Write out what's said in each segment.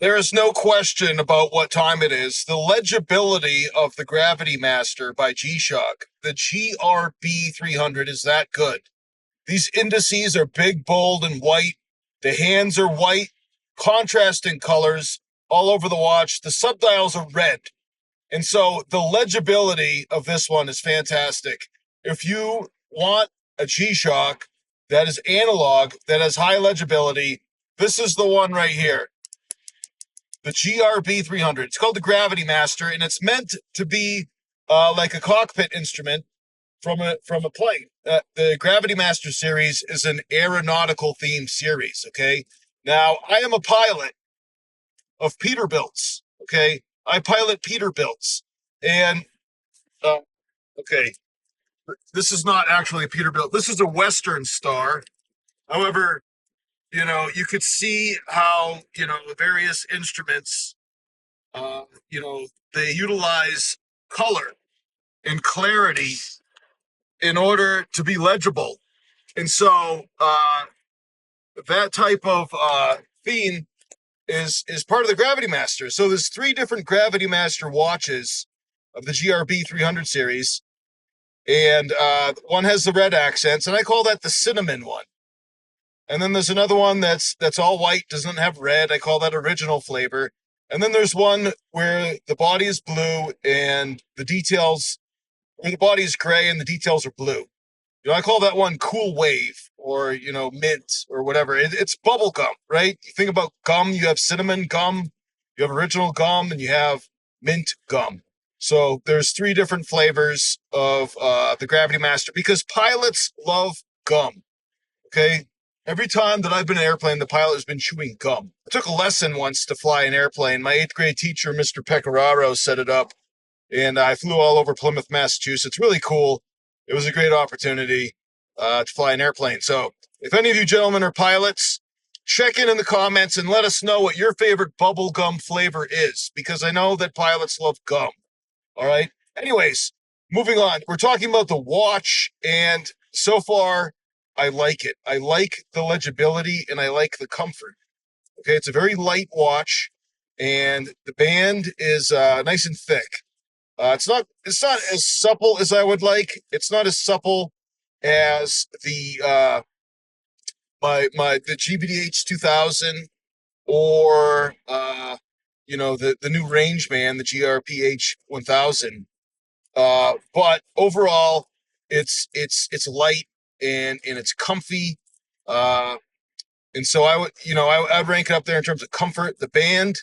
There is no question about what time it is. The legibility of the Gravity Master by G-Shock, the GR-B300, is that good. These indices are big, bold, and white. The hands are white, contrasting colors all over the watch. The subdials are red. And so the legibility of this one is fantastic. If you want a G-Shock that is analog, that has high legibility, this is the one right here. The GR-B300. It's called the Gravity Master, and it's meant to be like a cockpit instrument from a plane. The Gravity Master series is an aeronautical themed series. Okay, now I am a pilot of Peterbilts. Okay, I pilot Peterbilts, and okay, this is not actually a Peterbilt. This is a Western Star. However, you could see how the various instruments they utilize color and clarity in order to be legible. And so that type of theme is part of the Gravity Master. So there's 3 different Gravity Master watches of the GRB300 series. And one has the red accents, and I call that the cinnamon one. And then there's another one that's all white, doesn't have red. I call that original flavor. And then there's one where the body is blue and the details, where the body is gray and the details are blue. I call that one cool wave or, mint or whatever. It's bubble gum, right? You think about gum, you have cinnamon gum, you have original gum, and you have mint gum. So there's 3 different flavors of the Gravity Master because pilots love gum, okay? Every time that I've been in an airplane, the pilot has been chewing gum. I took a lesson once to fly an airplane. My 8th grade teacher, Mr. Pecoraro, set it up, and I flew all over Plymouth, Massachusetts. Really cool. It was a great opportunity to fly an airplane. So if any of you gentlemen are pilots, check in the comments and let us know what your favorite bubble gum flavor is, because I know that pilots love gum. All right. Anyways, moving on. We're talking about the watch, and so far, I like it. I like the legibility and I like the comfort. Okay, it's a very light watch, and the band is nice and thick. It's not as supple as I would like. It's not as supple as the the GBDH 2000 or the new Rangeman, the GRPH 1000. But overall, it's light and it's comfy. And so I would rank it up there in terms of comfort. The band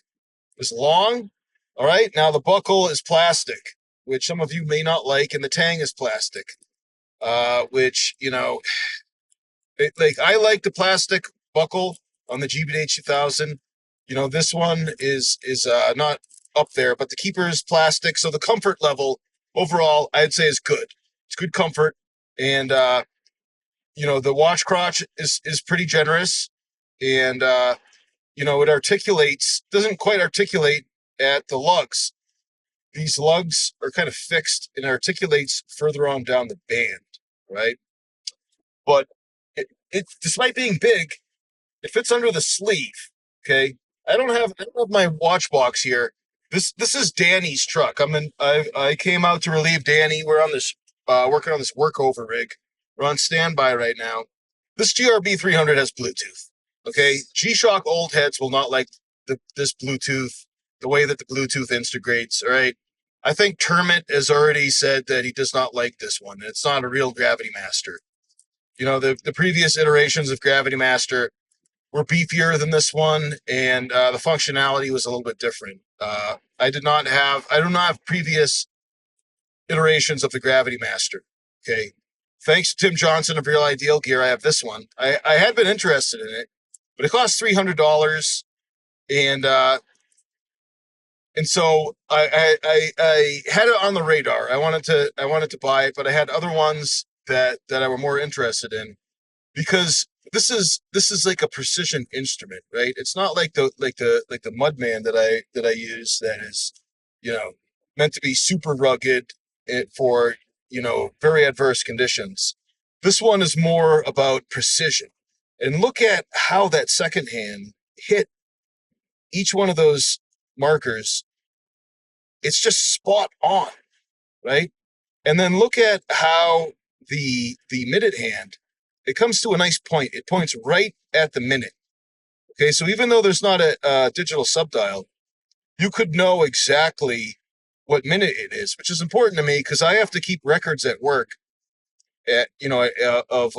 is long. All right. Now the buckle is plastic, which some of you may not like, and the tang is plastic, which I like the plastic buckle on the GBH 2000. This one is not up there, but the keeper is plastic, so the comfort level overall I'd say is good. It's good comfort, and the watch crotch is pretty generous, and it doesn't quite articulate at the lugs. These lugs are kind of fixed and articulates further on down the band, right? But it despite being big, it fits under the sleeve. Okay, I don't have my watch box here. This is Danny's truck. I came out to relieve Danny. We're on this working on this workover rig. We're on standby right now. This GRB300 has Bluetooth. Okay, G-Shock old heads will not like this Bluetooth, the way that the Bluetooth integrates. All right, I think Termit has already said that he does not like this one. It's not a real Gravity Master. The previous iterations of Gravity Master were beefier than this one, and the functionality was a little bit different. I do not have previous iterations of the Gravity Master. Okay, thanks to Tim Johnson of Real Ideal Gear, I have this one. I had been interested in it, but it cost $300, and so I had it on the radar. I wanted to buy it, but I had other ones that I were more interested in, because this is like a precision instrument, right? It's not like the Mudman that I use, that is meant to be super rugged for very adverse conditions. This one is more about precision. And look at how that second hand hit each one of those markers, it's just spot on, right? And then look at how the minute hand, it comes to a nice point. It points right at the minute. Okay, so even though there's not a digital subdial, you could know exactly what minute it is, which is important to me because I have to keep records at work of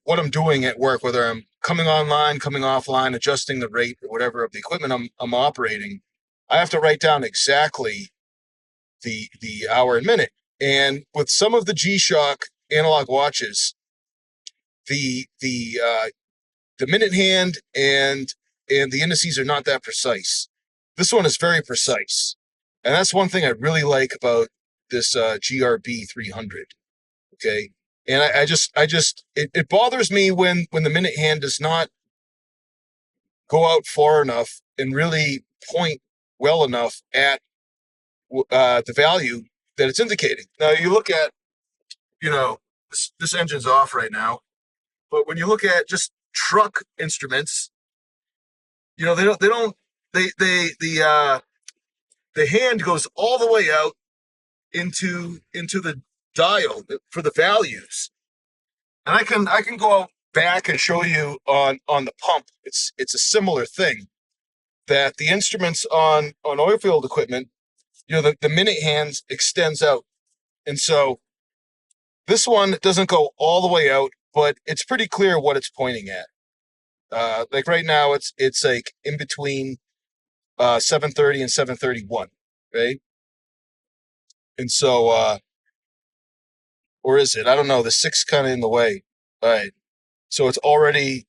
what I'm doing at work, whether I'm coming online, coming offline, adjusting the rate or whatever of the equipment I'm operating. I have to write down exactly the hour and minute. And with some of the G-Shock analog watches, the minute hand and the indices are not that precise. This one is very precise, and that's one thing I really like about this GRB300. Okay, and it bothers me when the minute hand does not go out far enough and really point well enough at the value that it's indicating. Now you look at, this engine's off right now, but when you look at just truck instruments, the hand goes all the way out into the dial for the values, and I can go out back and show you on the pump. It's a similar thing, that the instruments on oil field equipment, the minute hands extends out, and so this one doesn't go all the way out, but it's pretty clear what it's pointing at. Like right now, it's like in between 7:30 and 7:31, right? And so, or is it? I don't know. The 6 kind of in the way. All right. So it's already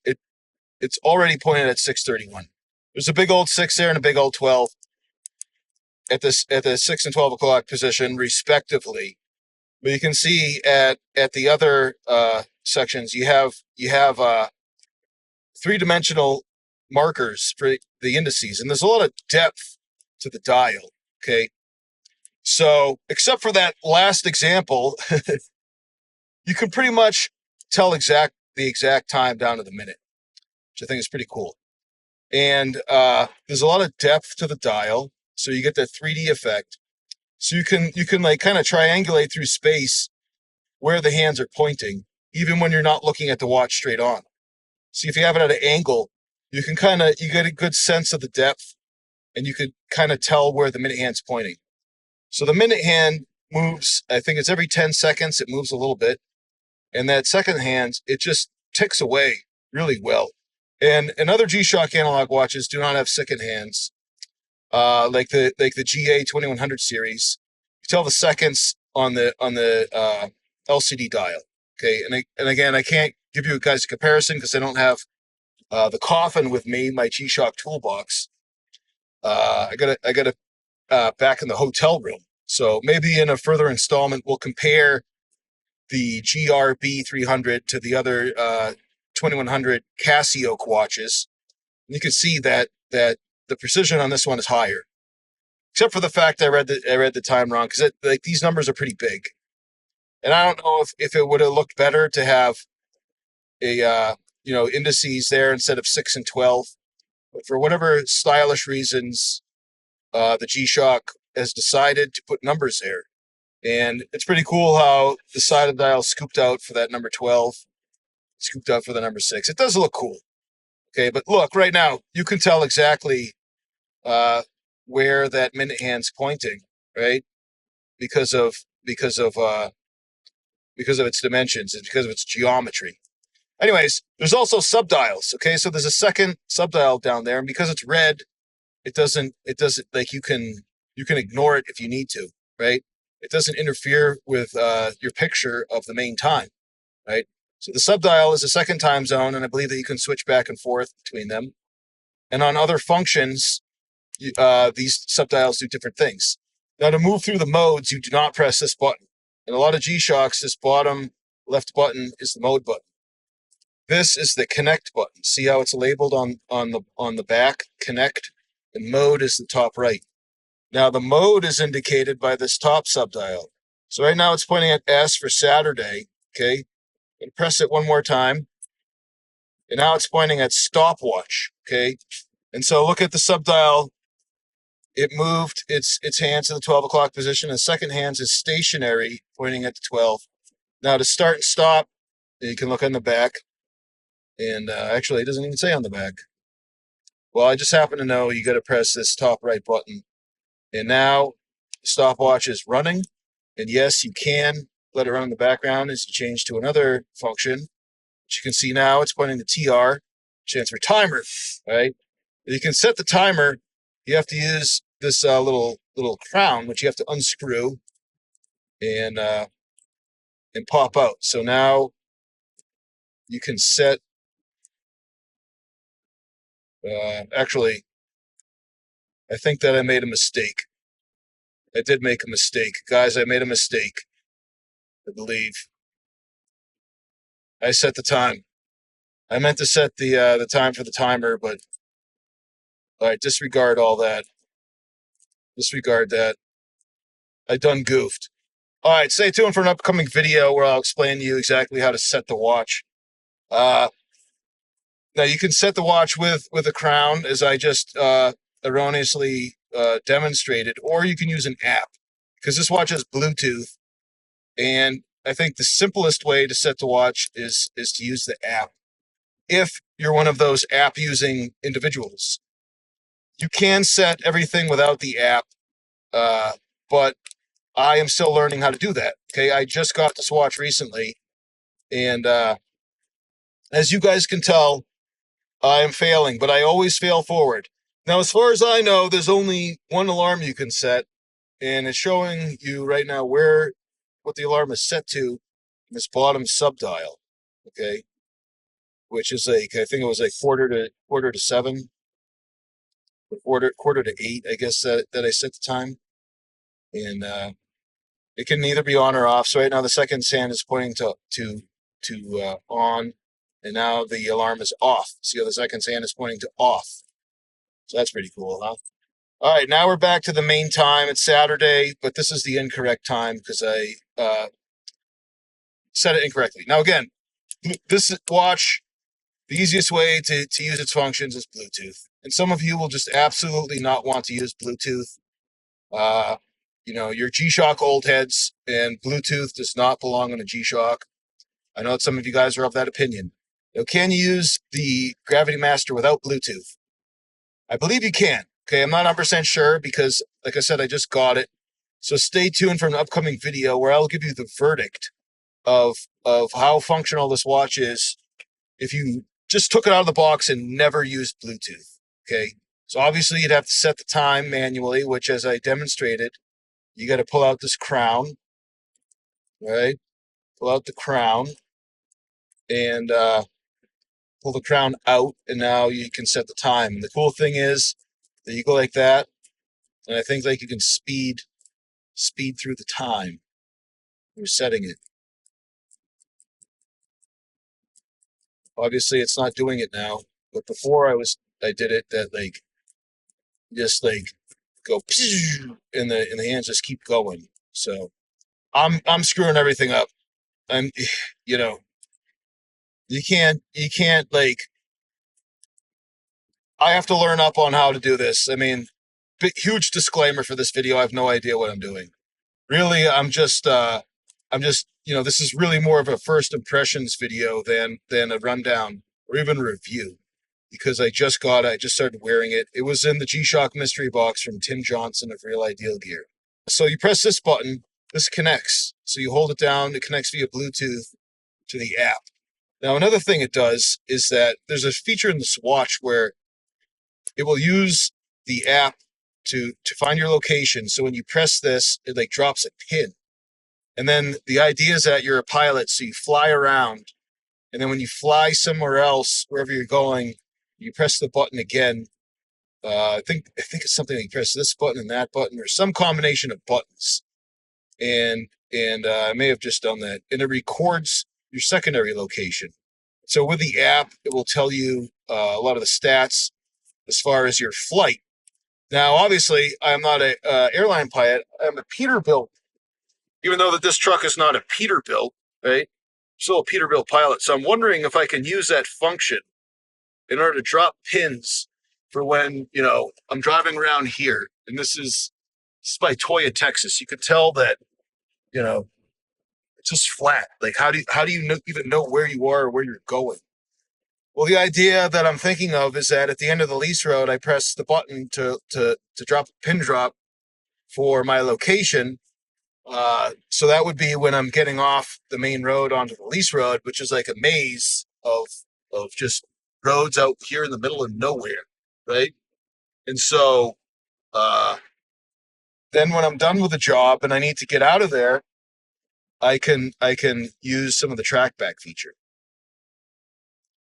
pointed at 6:31. There's a big old 6 there and a big old 12 at the 6 and 12 o'clock position, respectively. But you can see at the other sections, you have 3-dimensional markers for the indices, and there's a lot of depth to the dial. Okay. So, except for that last example, you can pretty much tell the exact time down to the minute, which I think is pretty cool. And there's a lot of depth to the dial, so you get that 3D effect. So you can like kind of triangulate through space where the hands are pointing, even when you're not looking at the watch straight on. See, if you have it at an angle, you get a good sense of the depth, and you could kind of tell where the minute hand's pointing. So the minute hand moves, I think it's every 10 seconds, it moves a little bit. And that second hand, it just ticks away really well. And other G-Shock analog watches do not have second hands, like the GA2100 series. You tell the seconds on the LCD dial. Okay, and again, I can't give you guys a comparison because I don't have the coffin with me, my G-Shock toolbox. I got it back in the hotel room. So maybe in a further installment, we'll compare the GR-B300 to the other 2100 Casio watches. And you can see that the precision on this one is higher, except for the fact I read the time wrong, because like these numbers are pretty big, and I don't know if it would have looked better to have a indices there instead of 6 and 12. But for whatever stylish reasons, the G-Shock has decided to put numbers there. And it's pretty cool how the side of the dial scooped out for that number 12, scooped out for the number 6. It does look cool. Okay, but look, right now, you can tell exactly where that minute hand's pointing, right? Because of its dimensions and because of its geometry. Anyways, there's also subdials. Okay, so there's a second subdial down there, and because it's red, it doesn't like you can ignore it if you need to, right? It doesn't interfere with your picture of the main time, right? So the subdial is a second time zone, and I believe that you can switch back and forth between them. And on other functions, these subdials do different things. Now, to move through the modes, you do not press this button. In a lot of G-Shocks, this bottom left button is the mode button. This is the connect button. See how it's labeled on the back? Connect. And mode is the top right. Now, the mode is indicated by this top subdial. So right now it's pointing at S for Saturday, okay? And press it one more time. And now it's pointing at stopwatch, okay? And so look at the subdial. It moved its hand to the 12 o'clock position. The second hand is stationary, pointing at the 12. Now to start and stop, you can look on the back. And actually, it doesn't even say on the back. Well, I just happen to know you got to press this top right button. And now the stopwatch is running. And yes, you can let it run in the background as you change to another function. As you can see now, it's pointing to TR, stands for timer, right? You can set the timer. You have to use this little crown, which you have to unscrew and pop out. So now you can set. Actually, I think that I made a mistake. I did make a mistake, guys. I made a mistake. I believe I set the time. I meant to set the time for the timer, but all right, disregard all that. Disregard that. I done goofed. All right, stay tuned for an upcoming video where I'll explain to you exactly how to set the watch. Now you can set the watch with a crown, as I just erroneously demonstrated, or you can use an app, because this watch has Bluetooth, and I think the simplest way to set the watch is to use the app. If you're one of those app using individuals, you can set everything without the app, but I am still learning how to do that. Okay, I just got this watch recently, and as you guys can tell, I'm failing, but I always fail forward. Now, as far as I know, there's only one alarm you can set, and it's showing you right now what the alarm is set to in this bottom subdial. Okay, which is like, I think it was like quarter to 7, quarter to 8, I guess that I set the time, and it can either be on or off. So right now the second hand is pointing to on, and now the alarm is off. See how the second hand is pointing to off. So that's pretty cool, huh? All right, now we're back to the main time. It's Saturday, but this is the incorrect time because I set it incorrectly. Now again, this watch, the easiest way to use its functions is Bluetooth. And some of you will just absolutely not want to use Bluetooth. You know, you're G-Shock old heads, and Bluetooth does not belong on a G-Shock. I know that some of you guys are of that opinion. Now, can you use the Gravity Master without Bluetooth? I believe you can. Okay, I'm not 100% sure because, like I said, I just got it. So stay tuned for an upcoming video where I'll give you the verdict of how functional this watch is if you just took it out of the box and never used Bluetooth. Okay, so obviously you'd have to set the time manually, which, as I demonstrated, you got to pull out this crown, right? Pull out the crown and pull the crown out, and now you can set the time. And the cool thing is that you go like that, and I think like you can speed through the time. You're setting it. Obviously, it's not doing it now, but before I did it that like just like go and the hands just keep going. So I'm screwing everything up. I'm you know you can't like, I have to learn up on how to do this. I mean, huge disclaimer for this video. I have no idea what I'm doing. Really, I'm just this is really more of a first impressions video than a rundown or even review, because I just got it. I just started wearing it. It was in the G-Shock mystery box from Tim Johnson of Real Ideal Gear. So you press this button, this connects. So you hold it down, it connects via Bluetooth to the app. Now, another thing it does is that there's a feature in this watch where it will use the app to find your location. So when you press this, it like drops a pin. And then the idea is that you're a pilot, so you fly around. And then when you fly somewhere else, wherever you're going, you press the button again. I think it's something like you press this button and that button, or some combination of buttons. And I may have just done that. And it records your secondary location. So with the app, it will tell you a lot of the stats as far as your flight. Now, obviously, I'm not an airline pilot. I'm a Peterbilt. Even though that this truck is not a Peterbilt, right? Still a Peterbilt pilot. So I'm wondering if I can use that function in order to drop pins for when, you know, I'm driving around here, and this is by Toya, Texas. You could tell that, you know, it's just flat. Like, how do you even know where you are or where you're going? Well, the idea that I'm thinking of is that at the end of the lease road, I press the button to drop a pin drop for my location. So that would be when I'm getting off the main road onto the lease road, which is like a maze of just roads out here in the middle of nowhere, right? And so then when I'm done with the job and I need to get out of there, I can use some of the trackback feature.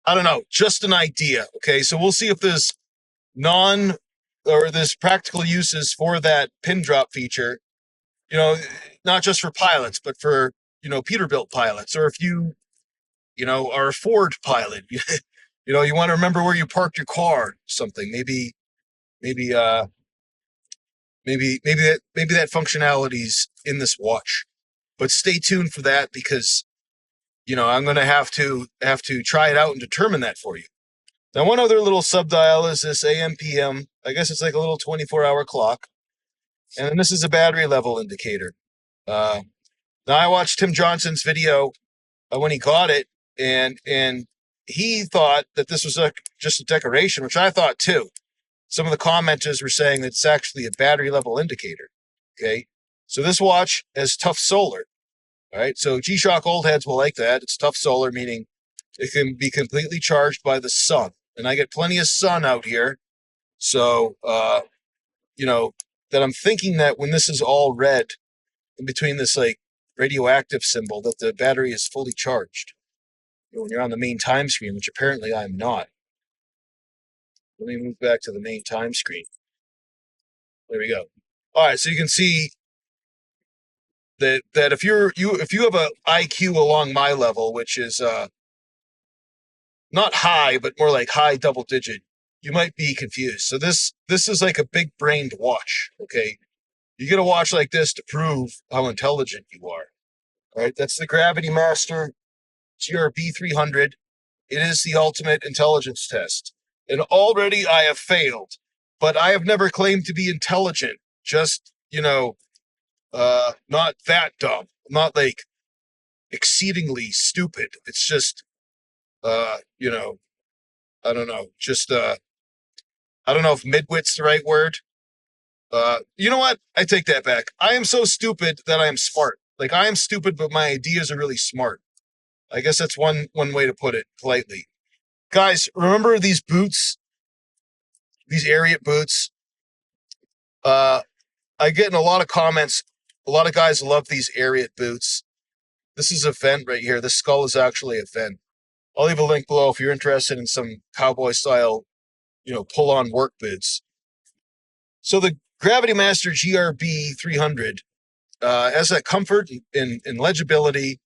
I don't know, just an idea. Okay, so we'll see if there's there's practical uses for that pin drop feature. You know, not just for pilots, but for, you know, Peterbilt pilots, or if you know, are a Ford pilot, you know, you want to remember where you parked your car, something. Maybe that functionality's in this watch. But stay tuned for that, because, you know, I'm going to have to try it out and determine that for you. Now, one other little subdial is this AM PM. I guess it's like a little 24-hour clock. And then this is a battery level indicator. Now, I watched Tim Johnson's video when he got it, and he thought that this was just a decoration, which I thought too. Some of the commenters were saying that it's actually a battery level indicator. Okay, so this watch has tough solar. All right, so G-Shock old heads will like that. It's tough solar, meaning it can be completely charged by the sun, and I get plenty of sun out here. So, you know, that I'm thinking that when this is all red, in between this like radioactive symbol, that the battery is fully charged. You know, when you're on the main time screen, which apparently I'm not. Let me move back to the main time screen. There we go. All right, so you can see that if you have a IQ along my level, which is not high, but more like high double digit, you might be confused. So this is like a big brained watch. Okay, you get a watch like this to prove how intelligent you are. All right, that's the Gravity Master GR-B300. It is the ultimate intelligence test. And already I have failed, but I have never claimed to be intelligent. Just, you know, not that dumb, not like exceedingly stupid. It's just, you know, I don't know, just, I don't know if midwit's the right word. You know what? I take that back. I am so stupid that I am smart. Like, I am stupid, but my ideas are really smart. I guess that's one way to put it politely. Guys, remember these boots? These Ariat boots? I get in a lot of comments. A lot of guys love these Ariat boots. This is a vent right here. This skull is actually a vent. I'll leave a link below if you're interested in some cowboy style, you know, pull on work boots. So the Gravity Master GRB300 has that comfort and legibility.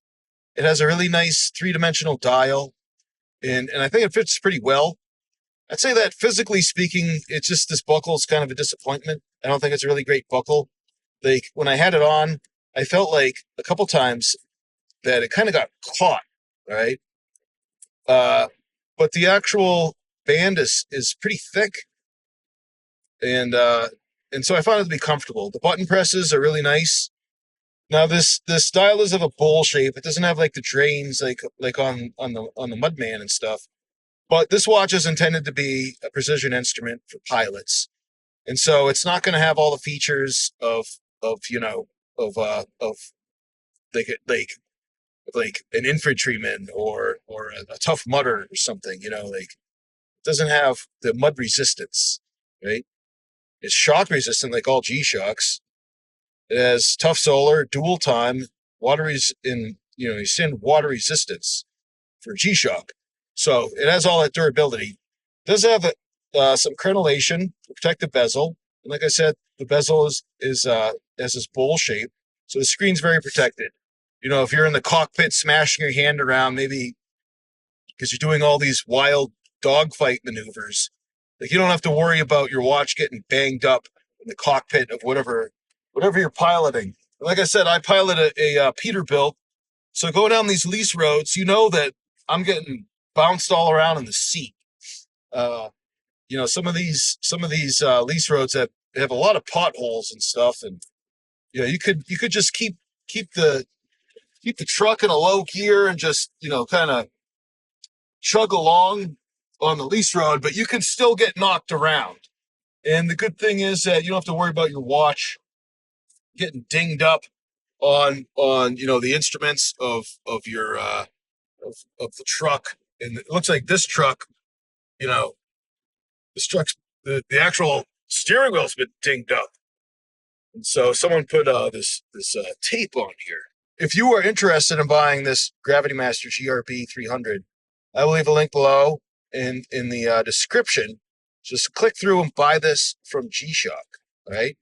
It has a really nice 3-dimensional dial, and I think it fits pretty well. I'd say that physically speaking, it's just this buckle is kind of a disappointment. I don't think it's a really great buckle. Like, when I had it on, I felt like a couple times that it kind of got caught, right? But the actual band is pretty thick, and so I found it to be comfortable. The button presses are really nice. Now this style is of a bowl shape. It doesn't have like the drains like on the Mudman and stuff. But this watch is intended to be a precision instrument for pilots, and so it's not going to have all the features of you know of like an infantryman or a tough mudder or something. You know, like, it doesn't have the mud resistance, right? It's shock resistant like all G-Shocks. It has tough solar, dual time, you send water resistance for G-Shock. So it has all that durability. It does have some crenellation to protect the bezel. And like I said, the bezel has this bowl shape. So the screen's very protected. You know, if you're in the cockpit smashing your hand around, maybe because you're doing all these wild dogfight maneuvers, like, you don't have to worry about your watch getting banged up in the cockpit of whatever you're piloting. Like I said, I pilot a Peterbilt, so go down these lease roads, you know that I'm getting bounced all around in the seat. you know, some of these lease roads that have a lot of potholes and stuff, and you know, you could just keep the truck in a low gear and just, you know, kind of chug along on the lease road, but you can still get knocked around. And the good thing is that you don't have to worry about your watch getting dinged up on you know, the instruments of your of the truck. And it looks like this truck, you know, this truck's the actual steering wheel's been dinged up, and so someone put this tape on here. If you are interested in buying this Gravity Master GRB300, I will leave a link below in the description. Just click through and buy this from G-Shock. Right?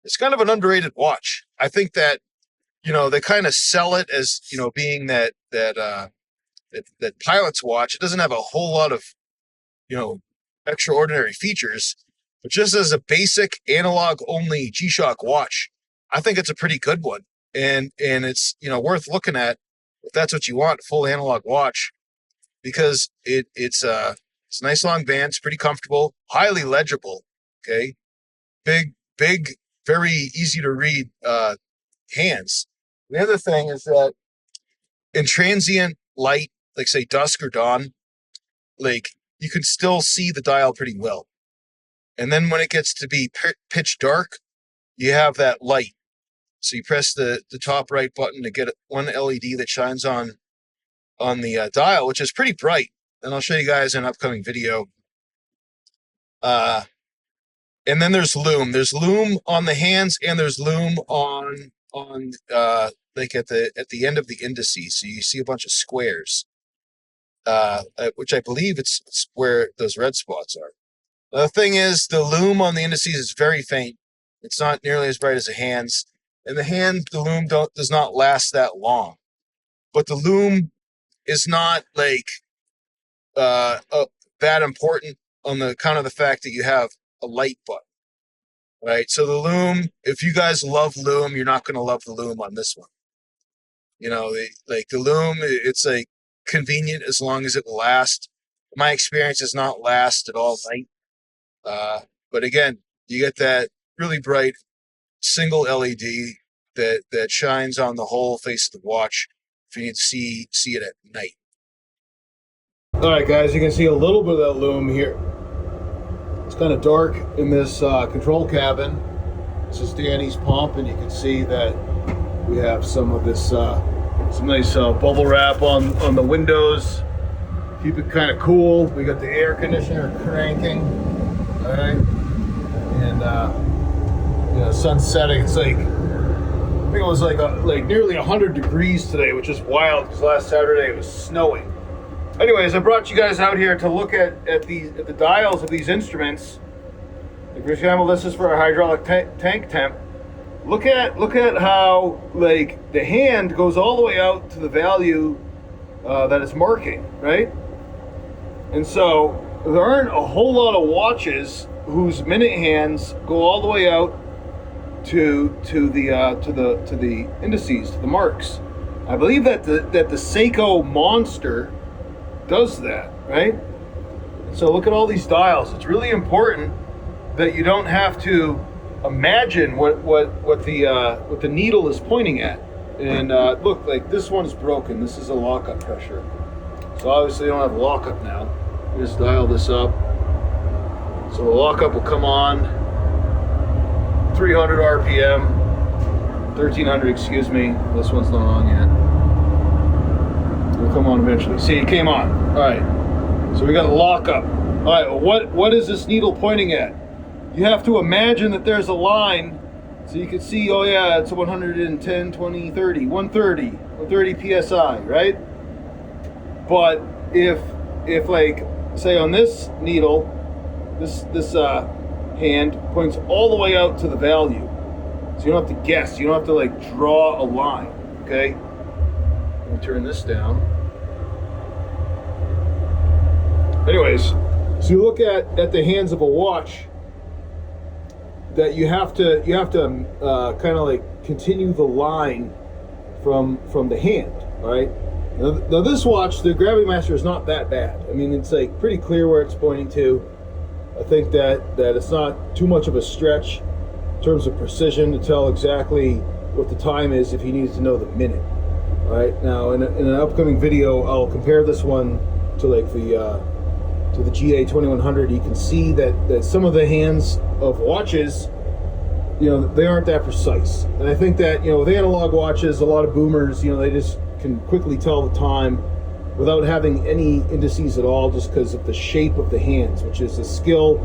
It's kind of an underrated watch. I think that, you know, they kind of sell it as, you know, being that pilot's watch. It doesn't have a whole lot of, you know, extraordinary features, but just as a basic analog only G-Shock watch, I think it's a pretty good one. And it's, you know, worth looking at if that's what you want, full analog watch, because it's a nice long band, it's pretty comfortable, highly legible. Okay, big, very easy to read hands. The other thing is that in transient light, like say dusk or dawn, like you can still see the dial pretty well. And then when it gets to be pitch dark, you have that light. So you press the top right button to get one LED that shines on the dial, which is pretty bright. And I'll show you guys in an upcoming video. And then there's loom. There's loom on the hands, and there's loom on like at the end of the indices. So you see a bunch of squares, which I believe it's where those red spots are. The thing is, the loom on the indices is very faint. It's not nearly as bright as the hands. And the loom does not last that long. But the loom is not like that important on the count of the fact that you have a light button. Right? So the loom, if you guys love loom, you're not going to love the loom on this one. You know, like the loom, it's like convenient as long as it will last. My experience does not last at all night. But again, you get that really bright single LED that shines on the whole face of the watch if you need to see it at night. All right, guys, you can see a little bit of that loom here. It's kind of dark in this control cabin. This is Danny's pump, and you can see that we have some of this, some nice bubble wrap on the windows. Keep it kind of cool. We got the air conditioner cranking. All right, and you know, sun setting. It's like, I think it was like nearly 100 degrees today, which is wild because last Saturday it was snowing. Anyways, I brought you guys out here to look at the dials of these instruments. Like, for example, this is for a hydraulic tank temp. Look at how, like, the hand goes all the way out to the value that it's marking, right? And so there aren't a whole lot of watches whose minute hands go all the way out to the indices, to the marks. I believe that the Seiko Monster does that, right? So look at all these dials. It's really important that you don't have to imagine what the needle is pointing at. And look, like this one's broken. This is a lockup pressure. So obviously I don't have a lockup now. Just dial this up. So the lockup will come on 300 RPM, 1300, excuse me. This one's not on yet. It'll come on eventually. See, it came on. All right. So we got a lockup. All right. Well, what is this needle pointing at? You have to imagine that there's a line, so you can see. Oh yeah, it's 110, 20, 30, 130 psi, right? But if like, say on this needle, this hand points all the way out to the value, so you don't have to guess. You don't have to like draw a line. Okay. Let me turn this down. Anyways, so you look at the hands of a watch, that you have to kind of like continue the line from the hand, all right? Now this watch, the Gravity Master, is not that bad. I mean, it's like pretty clear where it's pointing to. I think that it's not too much of a stretch in terms of precision to tell exactly what the time is if you need to know the minute. All right, now in an upcoming video, I'll compare this one to like the GA2100. You can see that some of the hands of watches, you know, they aren't that precise. And I think that, you know, with analog watches, a lot of boomers, you know, they just can quickly tell the time without having any indices at all, just because of the shape of the hands, which is a skill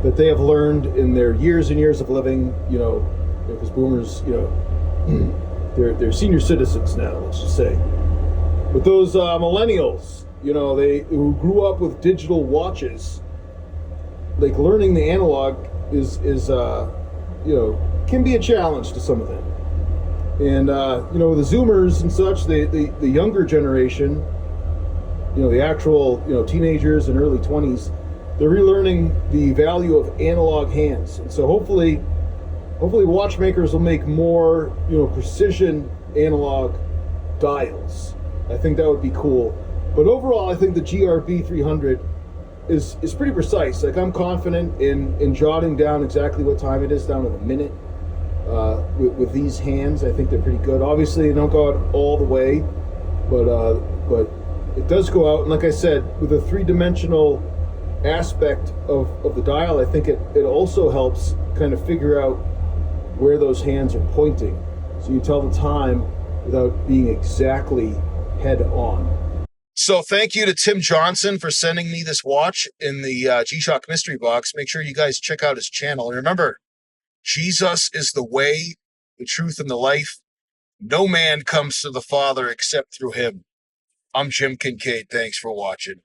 that they have learned in their years and years of living, you know, because boomers, you know, they're senior citizens now, let's just say. But those millennials, you know, who grew up with digital watches, like learning the analog is you know, can be a challenge to some of them. And you know, the Zoomers and such, the younger generation, you know, the actual, you know, teenagers and early 20s, they're relearning the value of analog hands. And so hopefully watchmakers will make more, you know, precision analog dials. I think that would be cool. But overall, I think the GR-B300 is pretty precise. Like, I'm confident in jotting down exactly what time it is down to the minute. With these hands, I think they're pretty good. Obviously, they don't go out all the way, but it does go out. And like I said, with a three-dimensional aspect of the dial, I think it also helps kind of figure out where those hands are pointing, so you tell the time without being exactly head on. So thank you to Tim Johnson for sending me this watch in the G-Shock mystery box. Make sure you guys check out his channel. And remember, Jesus is the way, the truth, and the life. No man comes to the Father except through him. I'm Jim Kinkade. Thanks for watching.